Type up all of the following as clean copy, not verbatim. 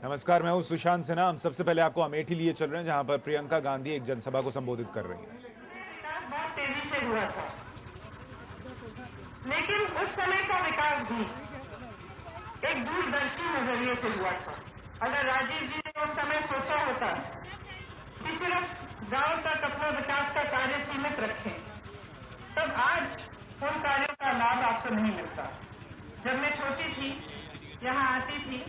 नमस्कार, मैं हूं सुशांत सिन्हा। हम सबसे पहले आपको अमेठी लिए चल रहे हैं, जहां पर प्रियंका गांधी एक जनसभा को संबोधित कर रही हैं। विकास बहुत तेजी से हुआ था, लेकिन उस समय का विकास भी एक दूरदर्शी नजरिए से हुआ था। अगर राजीव जी ने उस समय सोचा होता कि सिर्फ गांव तक अपना विकास का कार्य सीमित रखें, तब आज उन कार्यों का लाभ आपको नहीं मिलता। जब मैं छोटी थी, यहाँ आती थी,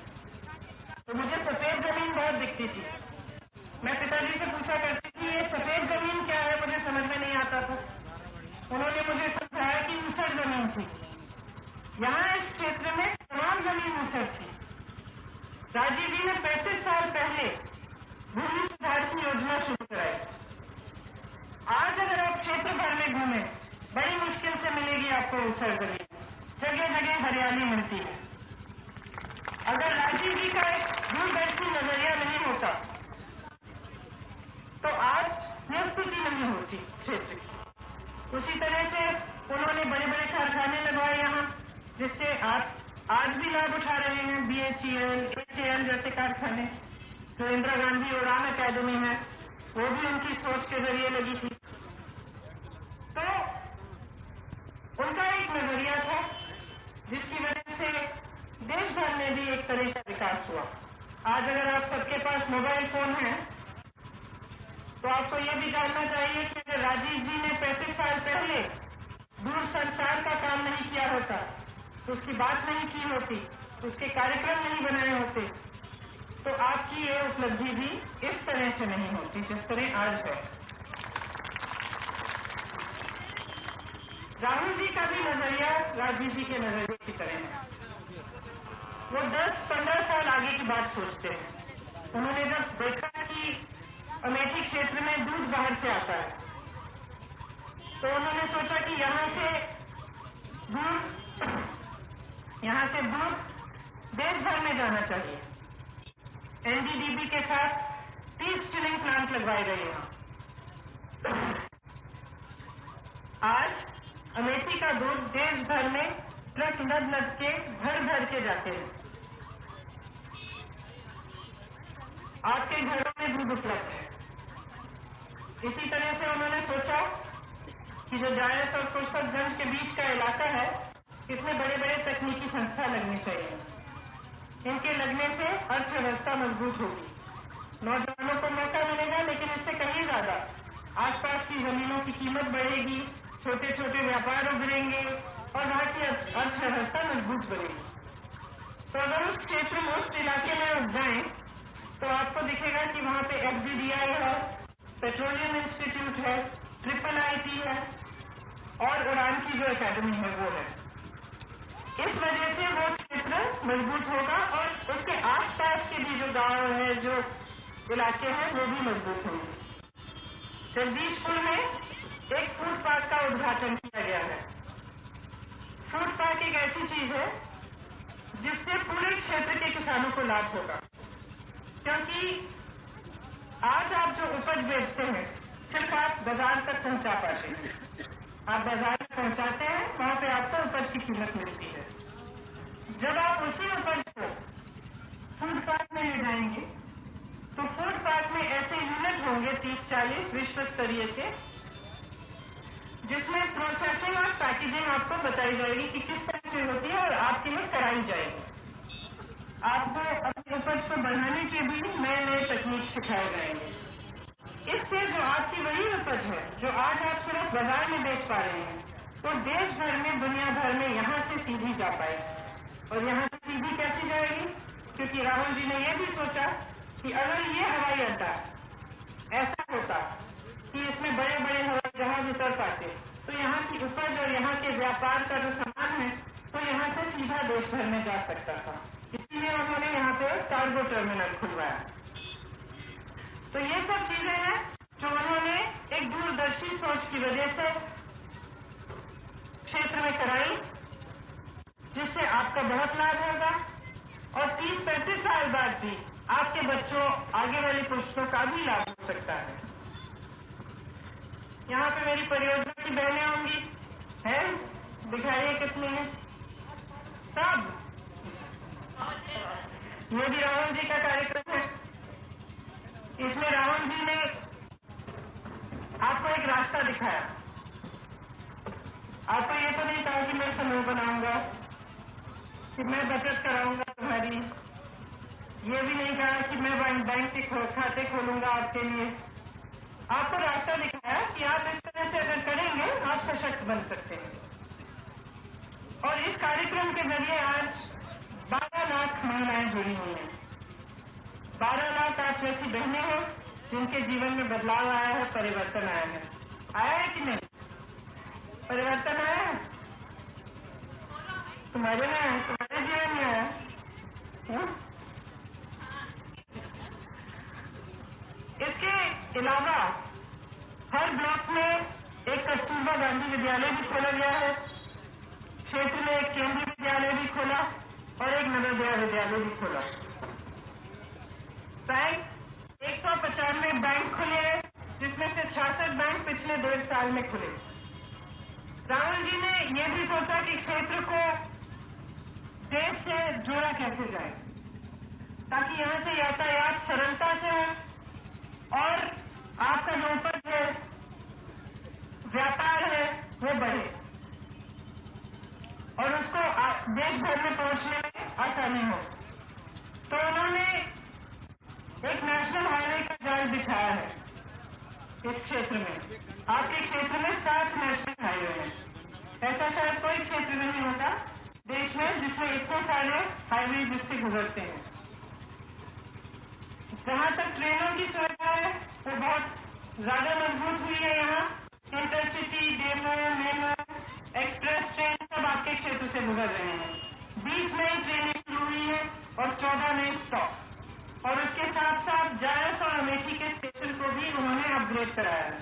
तो मुझे सफेद जमीन बहुत दिखती थी। मैं पिताजी से पूछा करती थी, ये सफेद जमीन क्या है, मुझे समझ में नहीं आता था। उन्होंने मुझे समझाया कि ऊसर जमीन थी। यहाँ इस क्षेत्र में तमाम जमीन ऊसर थी। राजीव जी ने 35 साल पहले भूमि सुधार की योजना शुरू कराई। आज अगर आप क्षेत्र भर में घूमें, बड़ी मुश्किल से मिलेगी आपको ऊसर जमीन। जगह जगह हरियाली मिलती है। अगर राजीव जी का एक दूरदर्शी नजरिया नहीं होता, तो आज यह स्थिति नहीं होती क्षेत्र की। उसी तरह से उन्होंने बड़े बड़े कारखाने लगवाए यहाँ, जिससे आज भी लाभ उठा रहे हैं। BHEL, HAL जैसे कारखाने, जो इंदिरा गांधी उड़ान अकादमी है, वो भी उनकी सोच के जरिए लगी थी। तो उनका एक नजरिया था, जिसकी वजह से देश भर में भी एक तरह का विकास हुआ। आज अगर आप सबके पास मोबाइल फोन है, तो आपको यह भी जानना चाहिए कि अगर राजीव जी ने 35 साल पहले दूरसंचार का काम नहीं किया होता, तो उसकी बात नहीं की होती, उसके कार्यक्रम नहीं बनाए होते, तो आपकी ये उपलब्धि भी इस तरह से नहीं होती जिस तरह आज है। राहुल जी का भी नजरिया राजीव जी के नजरिए की तरह है। वो 10-15 साल आगे की बात सोचते हैं। उन्होंने जब देखा कि अमेठी क्षेत्र में दूध बाहर से आता है, तो उन्होंने सोचा कि यहाँ से दूध देश भर में जाना चाहिए। NDDB के साथ 30 चिलिंग प्लांट लगवाए गए यहाँ। आज अमेठी का दूध देश भर में ट्रक लद के भर के जाते हैं। आपके घरों में दूध उपलब्ध है। इसी तरह से उन्होंने सोचा कि जो जायस और फुर्सतगंज के बीच का इलाका है, इसमें बड़े बड़े तकनीकी संस्था लगनी चाहिए। इनके लगने से अर्थव्यवस्था मजबूत होगी, नौजवानों को मौका मिलेगा, लेकिन इससे कहीं ज्यादा आसपास की जमीनों की कीमत बढ़ेगी, छोटे छोटे व्यापार उभरेंगे और वहाँ की अर्थव्यवस्था मजबूत बनेगी। तो अगर उस क्षेत्र में, उस इलाके में उठ जाए, तो आपको दिखेगा कि वहाँ पे FGDI है, पेट्रोलियम इंस्टीट्यूट है, IIIT है और उड़ान की जो अकादमी है वो है। इस वजह से वो क्षेत्र मजबूत होगा और उसके आसपास के भी जो गांव है, जो इलाके हैं, वो भी मजबूत होंगे। जगदीशपुर में एक फूड पार्क का उद्घाटन किया गया है। फूड पार्क एक ऐसी चीज है जिससे पूरे क्षेत्र के किसानों को लाभ होगा, क्योंकि आज आप जो उपज बेचते हैं, सिर्फ आप बाजार तक पहुंचा पाते हैं। आप बाजार तक पहुंचाते हैं, वहां पे आपको उपज की कीमत मिलती है। जब आप उसी उपज को फूड पार्क में ले जाएंगे, तो फूड पार्क में ऐसे यूनिट होंगे 30-40 विश्व स्तरीय के, जिसमें प्रोसेसिंग और पैकेजिंग आपको बताई जाएगी कि किस तरह से होती है और आपके लिए कराई जाएगी। आपको अपनी उपज को बढ़ाने के भी नए नए तकनीक सिखाए जाएंगे। इससे जो आपकी वही उपज है जो आज आप सिर्फ बाजार में बेच पा रहे हैं, तो देश भर में, दुनिया भर में यहाँ से सीधी जा पाएगी। और यहाँ से सीधी कैसी जाएगी? क्योंकि राहुल जी ने यह भी सोचा कि अगर ये हवाई अड्डा ऐसा होता कि इसमें बड़े बड़े हवाई जहाज उतर पाते, तो यहाँ की उपज और यहाँ के व्यापार का जो सामान है, तो यहाँ से सीधा देश भर में जा सकता था। इसीलिए उन्होंने यहाँ पे कार्गो टर्मिनल खुलवाया। तो ये सब चीजें हैं जो उन्होंने एक दूरदर्शी सोच की वजह से क्षेत्र में कराई, जिससे आपका बहुत लाभ होगा और 30-35 साल बाद भी आपके बच्चों, आगे वाली पुस्तकों का भी लाभ हो सकता है। यहाँ पे मेरी परियोजना की बहनें होंगी, हैं? दिखाइए कितनी है? सब ये भी राहुल जी का कार्यक्रम है। इसमें राहुल जी ने आपको एक रास्ता दिखाया। आपको ये तो नहीं कहा कि मैं समूह बनाऊंगा, कि मैं बचत कराऊंगा तुम्हारी। ये भी नहीं कहा कि मैं बैंक के खाते खोलूंगा आपके लिए। आपको रास्ता दिखाया कि आप इस तरह से अगर करेंगे आप सशक्त बन सकते हैं। और इस कार्यक्रम के जरिए आज 12 लाख महिलाएं जुड़ी हुई हैं। 12 लाख आप जैसी बहनें हैं जिनके जीवन में बदलाव आया है, परिवर्तन आया है। आया है कि नहीं? परिवर्तन आया है? तुम्हारे में आया, तुम्हारे जीवन में आया? इसके अलावा हर ब्लॉक में एक कस्तूरबा गांधी विद्यालय भी खोला गया है। क्षेत्र में एक केंद्रीय विद्यालय भी खोला और एक नवोदय विद्यालय भी खोला। बैंक 195 बैंक खुले हैं, जिसमें से 66 बैंक पिछले 1.5 साल में खुले। राहुल जी ने यह भी सोचा कि क्षेत्र को देश से जोड़ा कैसे जाए, ताकि यहाँ से यातायात सरलता से हो और आपका जो उपज है, व्यापार है, वो बढ़े और उसको देश भर में पहुंचने में आसानी हो। तो उन्होंने एक नेशनल हाईवे का जाल बिछाया है इस क्षेत्र में। आपके क्षेत्र में 7 नेशनल हाईवे हैं। ऐसा शायद कोई क्षेत्र नहीं होता देश में जिसमें इतने सारे हाईवे जिससे गुजरते हैं। जहां तक ट्रेनों की सुविधा है वो बहुत ज्यादा मजबूत हुई है। यहाँ intercity, demo, memo, express train सब आपके क्षेत्र से गुजर रहे हैं। 20 नई ट्रेनें शुरू हुई है और 14 नए स्टॉप। और उसके साथ साथ जायस और अमेठी के स्टेशन को भी उन्होंने अपग्रेड कराया है।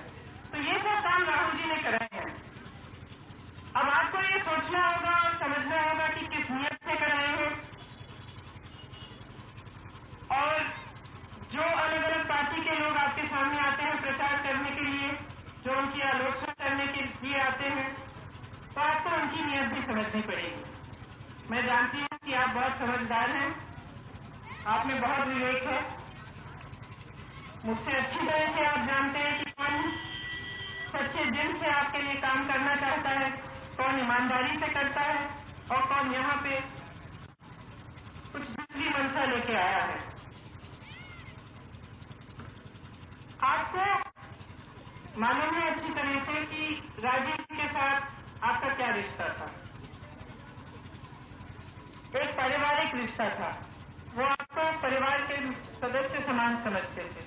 तो ये सब काम राहुल जी ने कराए हैं। अब आपको ये सोचना होगा और समझना होगा कि किस नियत से कराए हैं। और जो अलग अलग पार्टी के लोग आपके सामने आते हैं प्रचार करने के लिए, जो उनकी आलोचना करने के लिए आते हैं, तो आपको उनकी नियत भी समझनी पड़ेगी। मैं जानती हूँ कि आप बहुत समझदार हैं, आप में बहुत विवेक है। मुझसे अच्छी तरह से आप जानते हैं कि कौन सच्चे दिल से आपके लिए काम करना चाहता है, कौन ईमानदारी से करता है और कौन यहाँ पे कुछ दूसरी मंशा लेके आया है। आपको मालूम है अच्छी तरह से कि राजीव जी के साथ आपका क्या रिश्ता था। एक पारिवारिक रिश्ता था। वो आपको परिवार के सदस्य समान समझते थे।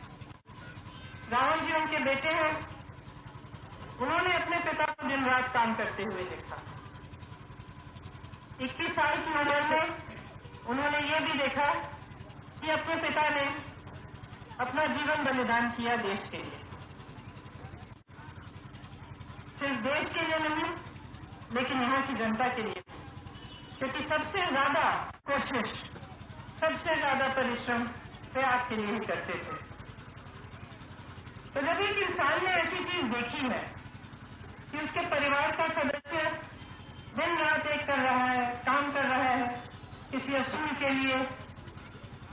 राहुल जी उनके बेटे हैं। उन्होंने अपने पिता को दिन रात काम करते हुए देखा। 21 साल की उम्र में उन्होंने ये भी देखा कि अपने पिता ने अपना जीवन बलिदान किया देश के लिए। सिर्फ देश के लिए नहीं, लेकिन यहाँ की जनता के लिए। क्योंकि सबसे ज्यादा कोशिश, सबसे ज्यादा परिश्रम वे आपके लिए ही करते थे। तो जब एक इंसान ने ऐसी चीज देखी है कि उसके परिवार का सदस्य दिन रात एक कर रहा है, काम कर रहा है किसी असूल के लिए,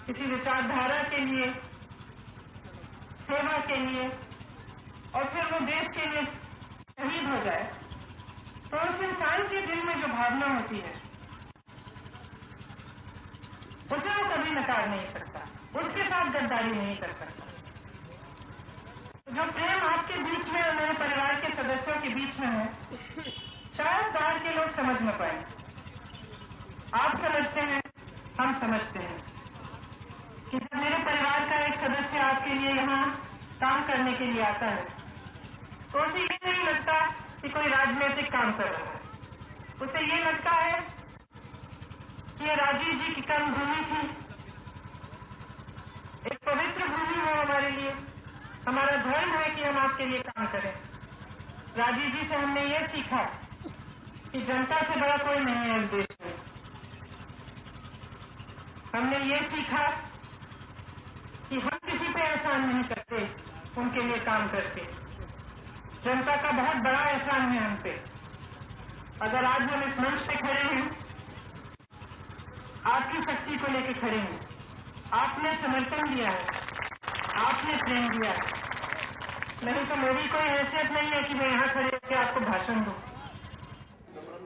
किसी विचारधारा के लिए, सेवा के लिए, और फिर वो देश के लिए शहीद हो जाए, तो उस इंसान के दिल में जो भावना होती है उसे वो कभी नकार नहीं सकता, उसके साथ गद्दारी नहीं कर सकता। जो प्रेम आपके बीच में और मेरे परिवार के सदस्यों के बीच में है, शायद बाहर के लोग समझ न पाए। आप समझते हैं, हम समझते हैं कि जब मेरे परिवार का एक सदस्य आपके लिए यहाँ काम करने के लिए आता है तो उसे ये नहीं लगता कि कोई राजनीतिक काम कर रहा है। उसे ये लगता है कि ये राजीव जी की कर्मभूमि थी, एक पवित्र भूमि हो हमारे लिए। हमारा धर्म है कि हम आपके लिए काम करें। राजीव जी से हमने ये सीखा कि जनता से बड़ा कोई नहीं है इस देश में। हमने ये सीखा कि हम किसी पे एहसान नहीं करते उनके लिए काम करके। जनता का बहुत बड़ा एहसान है हम पे। अगर आज हम इस मंच पे खड़े हैं, आपकी शक्ति को लेकर खड़े हैं, आपने समर्थन दिया है, आपने प्रेम दिया है। नहीं तो मेरी कोई हैसियत नहीं है कि मैं यहाँ खड़े होकर आपको भाषण दूँ।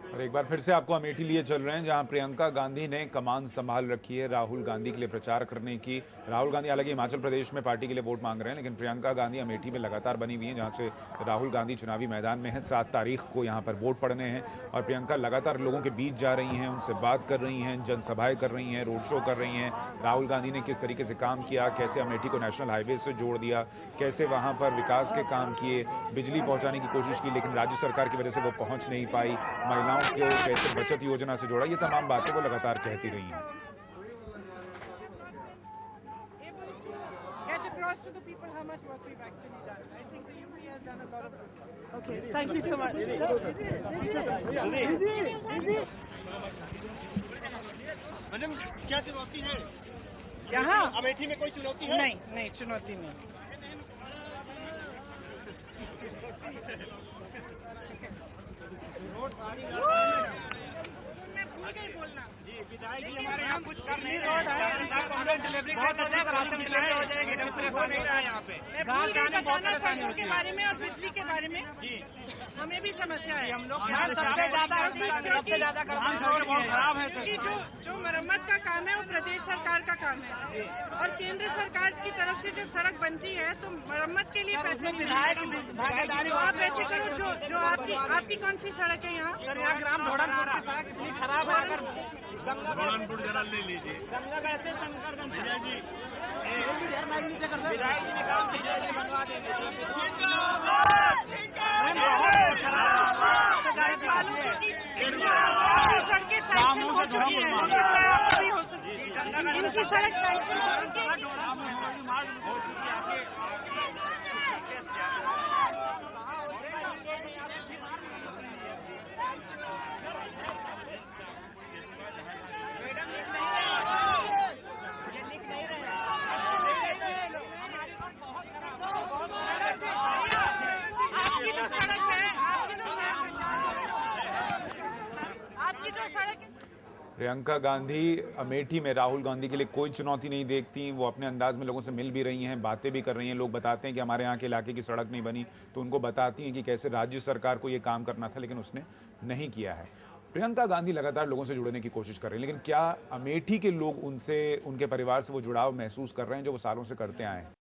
और एक बार फिर से आपको अमेठी लिए चल रहे हैं जहां प्रियंका गांधी ने कमान संभाल रखी है राहुल गांधी के लिए प्रचार करने की। राहुल गांधी हालांकि हिमाचल प्रदेश में पार्टी के लिए वोट मांग रहे हैं, लेकिन प्रियंका गांधी अमेठी में लगातार बनी हुई हैं जहां से राहुल गांधी चुनावी मैदान में हैं। 7 तारीख को यहां पर वोट पड़ने हैं और प्रियंका लगातार लोगों के बीच जा रही हैं, उनसे बात कर रही हैं, जनसभाएं कर रही हैं, रोड शो कर रही हैं। राहुल गांधी ने किस तरीके से काम किया, कैसे अमेठी को नेशनल हाईवे से जोड़ दिया, कैसे वहां पर विकास के काम किए, बिजली पहुंचाने की कोशिश की लेकिन राज्य सरकार की वजह से वो पहुंच नहीं पाई, महिलाओं को कैसे बचत योजना से जोड़ा, ये तमाम बातें वो लगातार कहती रही हैं। मैडम क्या चुनौती है यहाँ अमेठी में? कोई चुनौती है? नहीं, नहीं चुनौती नहीं। विधायक जी हमारे यहाँ कुछ कर नहीं रहे हैं, डिलीवरी बहुत अच्छा राशन डिलीवरी हो जाएगी, हो नहीं रहा है यहाँ पे। गाँव जाने बहुत परेशानी होती है। के बारे में और बिजली के बारे में जी हमें भी समस्या है। हम लोग सबसे ज्यादा बहुत खराब है। क्योंकि जो मरम्मत का काम है वो प्रदेश सरकार का काम है और केंद्र सरकार की तरफ से जब सड़क बनती है तो मरम्मत के लिए पैसे विधायक भागीदारी आप ऐसे करो जो आपकी कौन सी सड़क है यहाँ? यहाँ ग्राम धोड़न सड़क इतनी खराब है। अगर गंगा जरा ले लीजिए, गंगा कैसे शंकरगंज जी विधायक जी ने काम बनवा इनकी सड़क प्रियंका गांधी अमेठी में राहुल गांधी के लिए कोई चुनौती नहीं देखती। वो अपने अंदाज में लोगों से मिल भी रही हैं, बातें भी कर रही हैं। लोग बताते हैं कि हमारे यहाँ के इलाके की सड़क नहीं बनी तो उनको बताती हैं कि कैसे राज्य सरकार को ये काम करना था लेकिन उसने नहीं किया है। प्रियंका गांधी लगातार लोगों से जुड़ने की कोशिश कर रही हैं, लेकिन क्या अमेठी के लोग उनसे, उनके परिवार से वो जुड़ाव महसूस कर रहे हैं जो वो सालों से करते आए हैं?